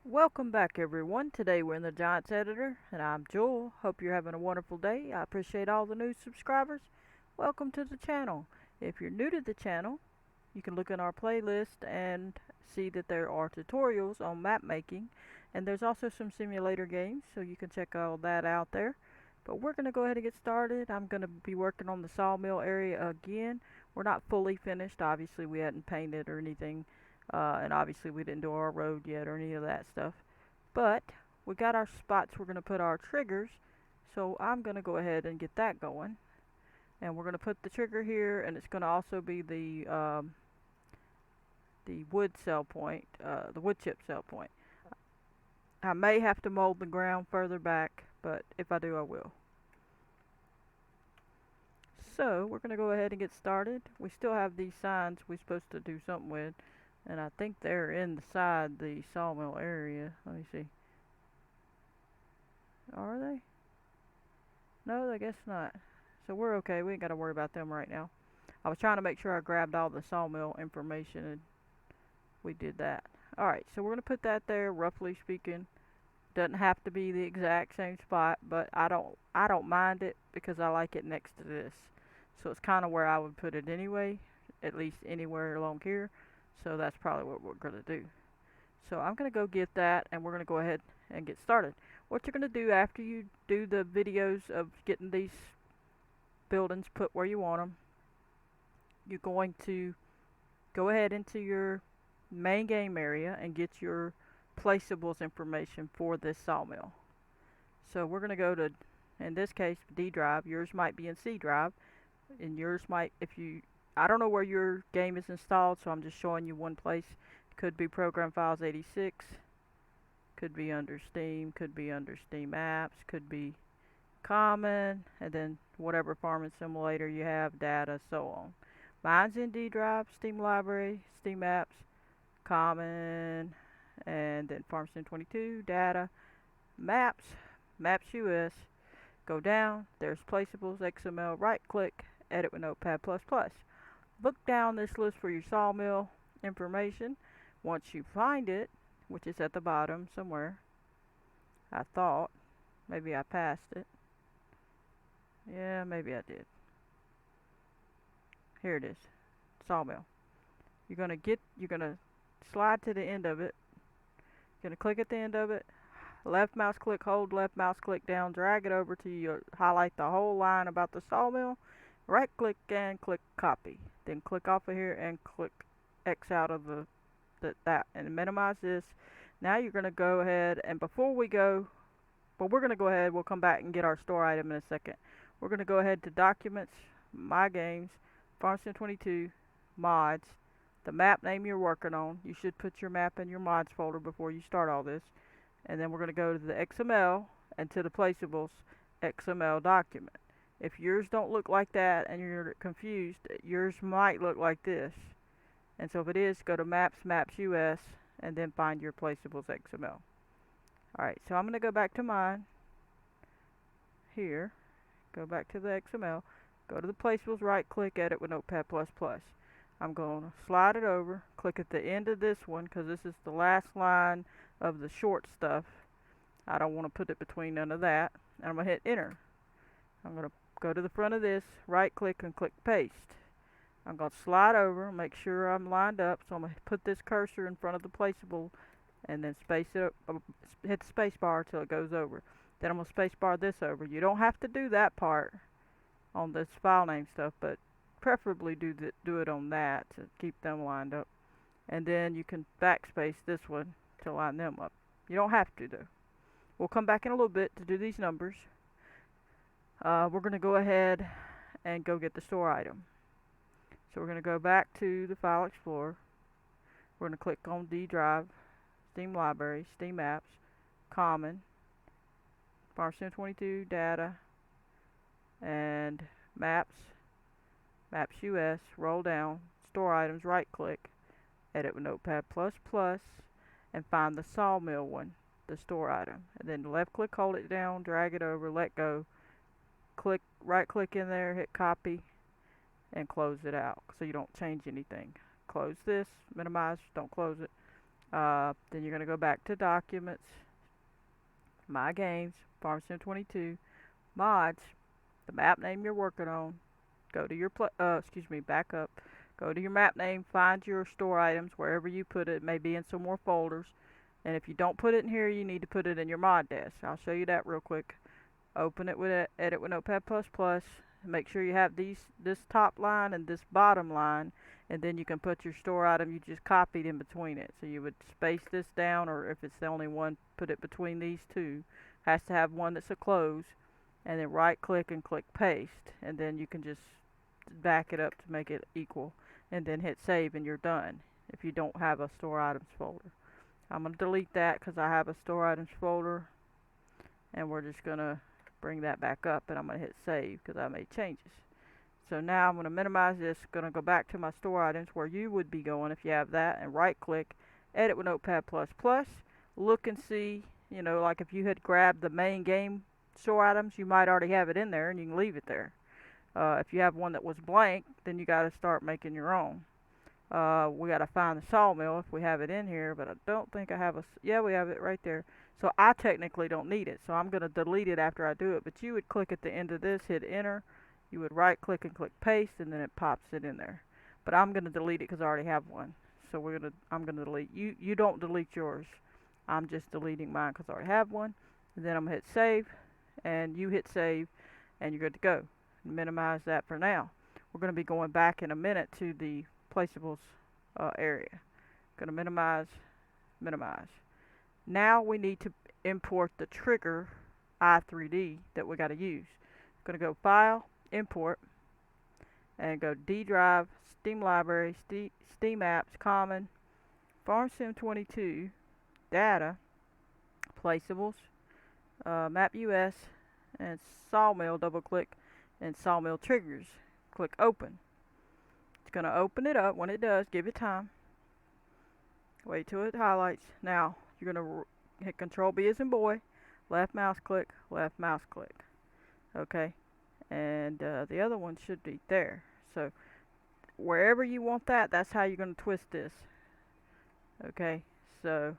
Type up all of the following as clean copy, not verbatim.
Welcome back everyone. Today we're in the Giants Editor and I'm Joel. Hope you're having a wonderful day. I appreciate all the new subscribers. Welcome to the channel. If you're new to the channel, you can look in our playlist and see that there are tutorials on map making, and there's also some simulator games, so you can check all that out there. But we're going to go ahead and get started. I'm going to be working on the Sawmill area again. We're not fully finished. Obviously we hadn't painted or anything, and obviously we didn't do our road yet or any of that stuff. But we got our spots we're going to put our triggers, so I'm going to go ahead and get that going. And we're going to put the trigger here, and it's going to also be the wood cell point, the wood chip cell point. I may have to mold the ground further back, but if I do, I will. So we're going to go ahead and get started. We still have these signs we're supposed to do something with, and I think they're inside the sawmill area. Let me see. Are they? No, I guess not. So we're okay. We ain't got to worry about them right now. I was trying to make sure I grabbed all the sawmill information, and we did that. Alright, so we're going to put that there, roughly speaking. Doesn't have to be the exact same spot, but I don't mind it because I like it next to this. So it's kind of where I would put it anyway, at least anywhere along here. So that's probably what we're going to do. So I'm going to go get that, and we're going to go ahead and get started. What you're going to do after you do the videos of getting these buildings put where you want them, you're going to go ahead into your main game area and get your placeables information for this sawmill. So we're going to go to, in this case, D drive. Yours might be in C drive, and yours might, I don't know where your game is installed, so I'm just showing you one place. Could be Program Files 86, could be under Steam, could be under Steam Apps, could be Common, and then whatever farming simulator you have, data, so on. Mine's in D drive, Steam Library, Steam Apps, Common, and then FS22, data, maps, maps US. Go down, there's placeables, XML, right click, edit with Notepad++. Look down this list for your sawmill information. Once you find it, which is at the bottom somewhere, I thought, maybe I passed it. Yeah, maybe I did. Here it is, sawmill. You're gonna slide to the end of it. You're gonna click at the end of it, left mouse click, hold left mouse click down, drag it over to you, highlight the whole line about the sawmill, right click and click copy. Then click off of here and click X out of that and minimize this. Now you're gonna go ahead, and before we go, but we're gonna go ahead, we'll come back and get our store item in a second. We're gonna go ahead to documents, my games, FS22, mods, the map name you're working on. You should put your map in your mods folder before you start all this. And then we're going to go to the XML and to the placeables XML document. If yours don't look like that and you're confused, yours might look like this. And so if it is, go to Maps, Maps US, and then find your placeables XML. Alright, so I'm going to go back to mine. Here. Go back to the XML. Go to the placeables, right click, edit with Notepad++. I'm going to slide it over, click at the end of this one because this is the last line of the short stuff. I don't want to put it between none of that. And I'm going to hit enter. I'm going to go to the front of this, right click and click paste. I'm going to slide over, make sure I'm lined up. So I'm going to put this cursor in front of the placeable and then space it up, hit the space bar till it goes over. Then I'm going to space bar this over. You don't have to do that part on this file name stuff, but preferably do it on that to keep them lined up. And then you can backspace this one to line them up. You don't have to though. We'll come back in a little bit to do these numbers. We're going to go ahead and go get the store item. So we're going to go back to the File Explorer. We're going to click on D drive, Steam Library, Steam Apps, Common, FS22, data, and maps, Maps US, roll down, store items, right click, edit with Notepad++, and find the sawmill one, the store item. And then left click, hold it down, drag it over, let go, click, right click in there, hit copy, and close it out so you don't change anything. Close this, minimize, don't close it. Then you're going to go back to Documents, My Games, FS22, Mods, the map name you're working on. Go to your back up. Go to your map name, find your store items wherever you put it. It may be in some more folders. And if you don't put it in here, you need to put it in your mod desk. I'll show you that real quick. Open it with Edit with Notepad++. Make sure you have this top line and this bottom line, and then you can put your store item you just copied in between it. So you would space this down, or if it's the only one, put it between these two. Has to have one that's a close, and then right click and click paste, and then you can just back it up to make it equal, and then hit save, and you're done if you don't have a store items folder. I'm going to delete that because I have a store items folder, and we're just going to bring that back up, and I'm going to hit save because I made changes. So now I'm going to minimize this, going to go back to my store items where you would be going if you have that, and right click, edit with Notepad++, look and see, you know, like if you had grabbed the main game store items, you might already have it in there and you can leave it there. If you have one that was blank, then you got to start making your own. We got to find the Sawmill if we have it in here, but I don't think I have yeah, we have it right there. So I technically don't need it, so I'm going to delete it after I do it. But you would click at the end of this, hit enter, you would right click and click paste, and then it pops it in there. But I'm going to delete it because I already have one. So I'm going to delete. You don't delete yours. I'm just deleting mine because I already have one. And then I'm going to hit save, and you hit save, and you're good to go. Minimize that for now. We're going to be going back in a minute to the placeables area. Going to minimize. Now we need to import the trigger i3D that we got to use. Going to go File, Import, and go D Drive, Steam Library, Steam Apps, Common, FS22, Data, Placeables, Map US, and Sawmill. Double click, and Sawmill Triggers. Click Open. It's going to open it up. When it does, give it time. Wait till it highlights. Now you're going to hit Control B as in boy, left mouse click, left mouse click. Okay, and the other one should be there. So wherever you want that, that's how you're going to twist this. Okay, so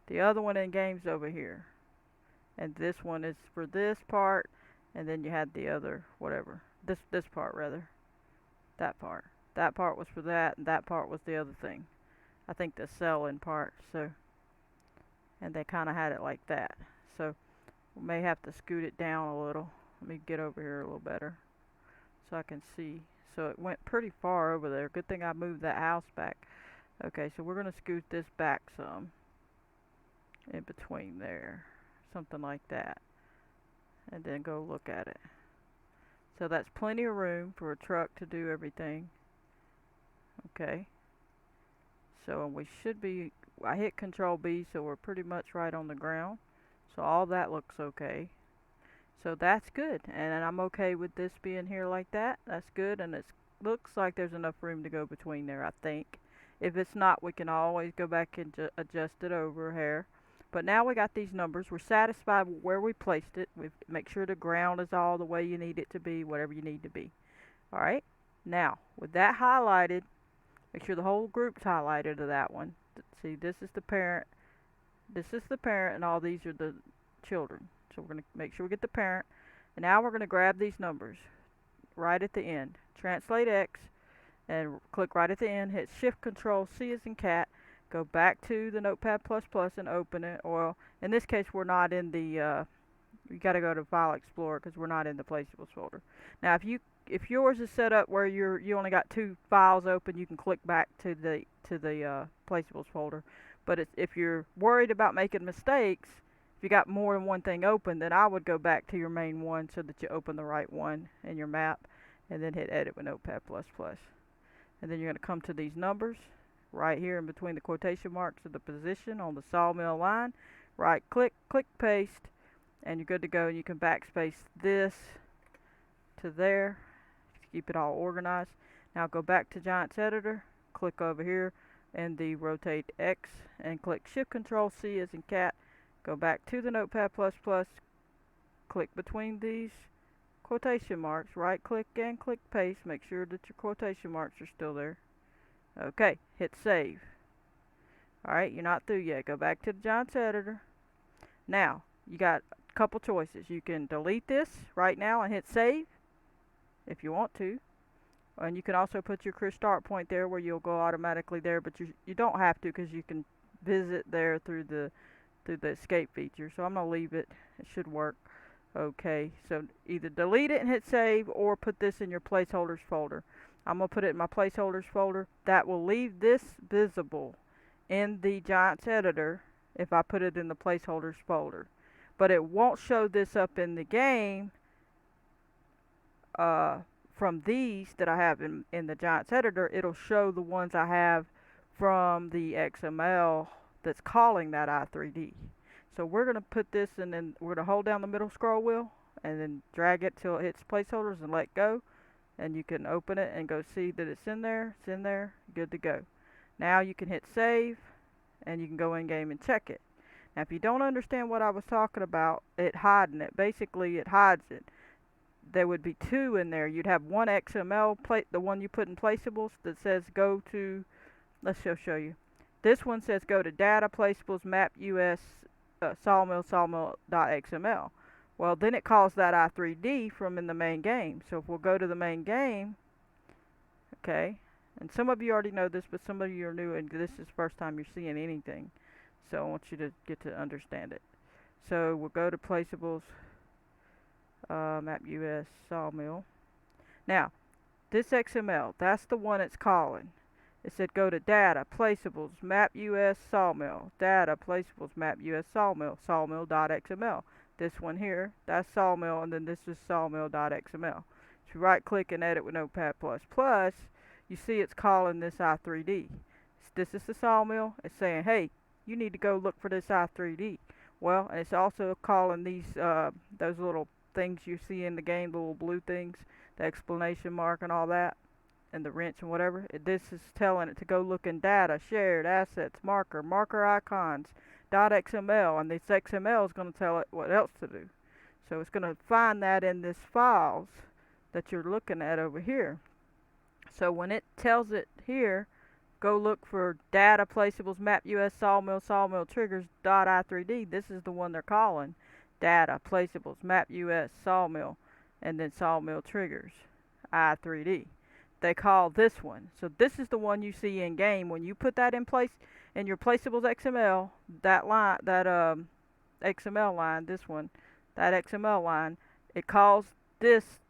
the other one in game's over here, and this one is for this part, and then you had the other whatever, this part rather, that part was for that, and that part was the other thing. I think the selling part. So, and they kind of had it like that. So we may have to scoot it down a little. Let me get over here a little better so I can see. So it went pretty far over there. Good thing I moved that house back. Okay, so we're going to scoot this back some in between there, something like that, and then go look at it. So that's plenty of room for a truck to do everything. Okay, so we should be, I hit Control B, so we're pretty much right on the ground. So all that looks okay. So that's good, and I'm okay with this being here like that. That's good, and it looks like there's enough room to go between there, I think. If it's not, we can always go back and adjust it over here. But now we got these numbers. We're satisfied with where we placed it. We make sure the ground is all the way you need it to be, whatever you need to be. All right. Now, with that highlighted, make sure the whole group's highlighted to that one. See, this is the parent. This is the parent, and all these are the children. So we're going to make sure we get the parent. And now we're going to grab these numbers right at the end. Translate X, and click right at the end. Hit Shift Control C as in cat. Go back to the Notepad++ and open it. Or in this case, we're not in the. You got to go to File Explorer because we're not in the Placeables folder. Now, if yours is set up where you only got 2 files open, you can click back to the Placeables folder. But if you're worried about making mistakes, if you got more than one thing open, then I would go back to your main one so that you open the right one in your map, and then hit Edit with Notepad++. And then you're going to come to these numbers right here in between the quotation marks of the position on the Sawmill line. Right click, click paste, and you're good to go. And you can backspace this to there to keep it all organized. Now go back to Giants Editor, click over here in the Rotate X, and click Shift Control C as in cat. Go back to the Notepad++, click between these quotation marks, right click and click paste. Make sure that your quotation marks are still there. Okay, hit save. Alright, you're not through yet. Go back to the Giants editor. Now, you got a couple choices. You can delete this right now and hit save if you want to. And you can also put your career start point there where you'll go automatically there, but you don't have to because you can visit there through the escape feature. So I'm going to leave it. It should work. Okay, so either delete it and hit save or put this in your placeholders folder. I'm going to put it in my placeholders folder. That will leave this visible in the Giants editor if I put it in the placeholders folder. But it won't show this up in the game from these that I have in the Giants editor. It'll show the ones I have from the XML that's calling that i3D. So we're going to put this, and then we're going to hold down the middle scroll wheel and then drag it till it hits placeholders and let go. And you can open it and go see that it's in there. It's in there. Good to go. Now you can hit save and you can go in game and check it. Now if you don't understand what I was talking about, it hiding it. Basically it hides it. There would be two in there. You'd have one XML plate, the one you put in placeables that says go to, let's show you. This one says go to data, placeables, map, US, Sawmill, sawmill.xml. Well, then it calls that i3D from in the main game. So if we'll go to the main game, okay, and some of you already know this, but some of you are new and this is the first time you're seeing anything. So I want you to get to understand it. So we'll go to placeables, map US, Sawmill. Now, this XML, that's the one it's calling. It said go to data, placeables, map US, Sawmill. Data, placeables, map US, Sawmill, sawmill.xml. This one here, that's Sawmill, and then this is sawmill.xml. If you right click and edit with Notepad++, you see it's calling this i3D. This is the Sawmill. It's saying, hey, you need to go look for this i3D. Well, and it's also calling these, those little things you see in the game, the little blue things, the exclamation mark and all that, and the wrench and whatever. This is telling it to go look in data, shared, assets, marker icons, .xml, and this XML is going to tell it what else to do. So it's going to find that in this files that you're looking at over here. So when it tells it here, go look for data, placeables, map US, Sawmill, Sawmill triggers, .i3D, this is the one they're calling. Data, placeables, map US, Sawmill, and then Sawmill triggers, i3D. They call this one. So this is the one you see in game. When you put that in place in your placeables XML, that line, that XML line, this one, that XML line, it calls this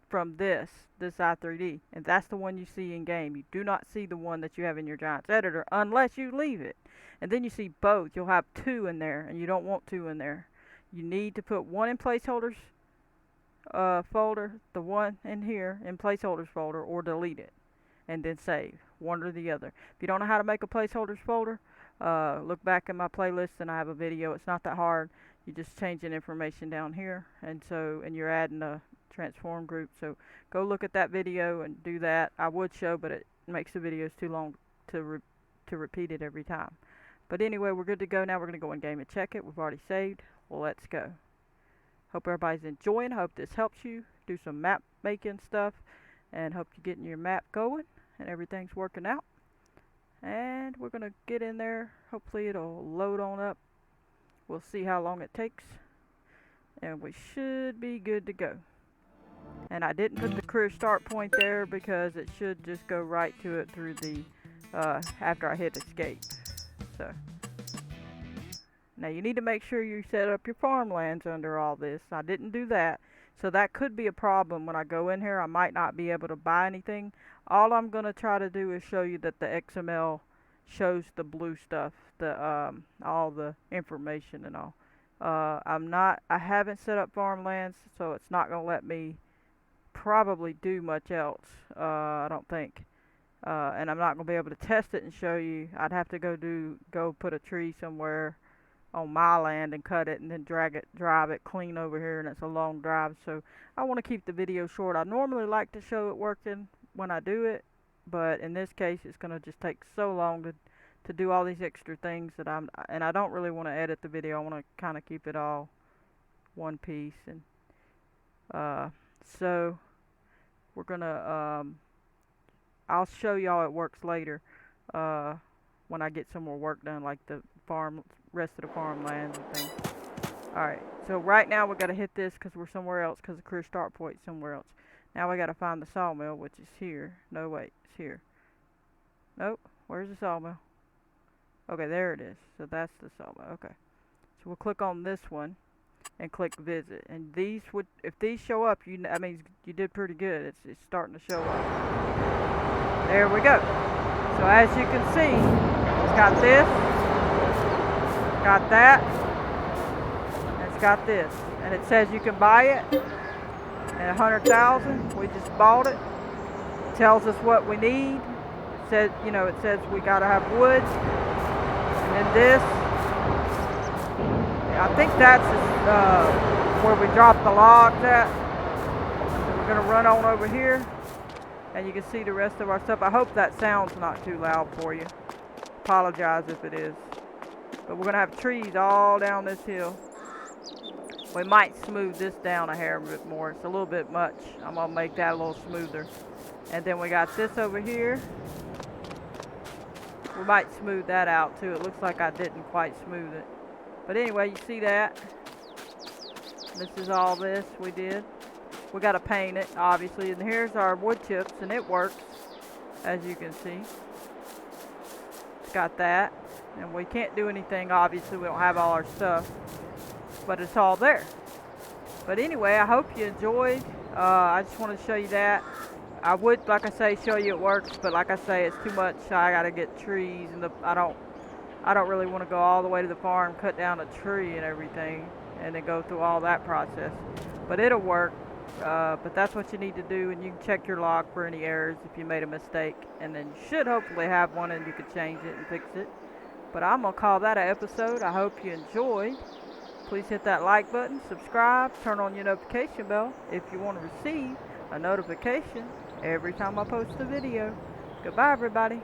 from this i3D, and that's the one you see in game. You do not see the one that you have in your Giants editor unless you leave it. And then you see both. You'll have two in there, and you don't want two in there. You need to put one in placeholders folder, the one in here in placeholders folder, or delete it and then save, one or the other. If you don't know how to make a placeholders folder, look back in my playlist and I have a video. It's not that hard. You just changing information down here, and you're adding a transform group. So go look at that video and do that. I would show, but it makes the videos too long to repeat it every time. But anyway, we're good to go now. We're going to go in game and check it. We've already saved. Well, let's go. Hope everybody's enjoying. Hope this helps you do some map making stuff, and hope you're getting your map going and everything's working out. And we're going to get in there. Hopefully it'll load on up. We'll see how long it takes, and we should be good to go. And I didn't put the career start point there because it should just go right to it through the after I hit escape. So now you need to make sure you set up your farmlands under all this. I didn't do that, so that could be a problem when I go in here. I might not be able to buy anything. All I'm going to try to do is show you that the XML shows the blue stuff, the all the information and all. I haven't set up farmlands, so it's not going to let me probably do much else. I don't think. And I'm not going to be able to test it and show you. I'd have to go put a tree somewhere on my land and cut it and then drive it clean over here, and it's a long drive, so I want to keep the video short. I normally like to show it working when I do it, but in this case it's going to just take so long to do all these extra things that and I don't really want to edit the video. I want to kind of keep it all one piece, and so we're gonna I'll show y'all it works later. when I get some more work done, like the rest of the farmlands and things. Alright, so right now we gotta hit this because we're somewhere else, because the career start point's somewhere else. Now we gotta find the sawmill, which is here. No, wait, it's here. Nope, where's the sawmill? Okay, there it is. So that's the sawmill. Okay. So we'll click on this one and click visit. And these would, if these show up, that means you did pretty good. It's starting to show up. There we go. So as you can see, it's got this, got that, and it's got this. And it says you can buy it at 100,000. We just bought it. It tells us what we need. It says, it says we gotta have wood. And then this, I think that's where we dropped the logs at. So we're gonna run on over here, and you can see the rest of our stuff. I hope that sound's not too loud for you. Apologize if it is. But we're gonna have trees all down this hill. We might smooth this down a hair bit more. It's a little bit much. I'm gonna make that a little smoother. And then we got this over here. We might smooth that out too. It looks like I didn't quite smooth it. But anyway, you see that? This is all this we did. We got to paint it, obviously. And here's our wood chips, and it works, as you can see. It's got that. And we can't do anything, obviously. We don't have all our stuff. But it's all there. But anyway, I hope you enjoyed. I just wanted to show you that. I would, like I say, show you it works, but like I say, it's too much. I gotta get trees, and I don't really want to go all the way to the farm, cut down a tree and everything, and then go through all that process. But it'll work. But that's what you need to do, and you can check your log for any errors if you made a mistake, and then you should hopefully have one, and you can change it and fix it. But I'm gonna call that an episode. I hope you enjoyed. Please hit that like button, subscribe, turn on your notification bell if you want to receive a notification every time I post a video. Goodbye, everybody.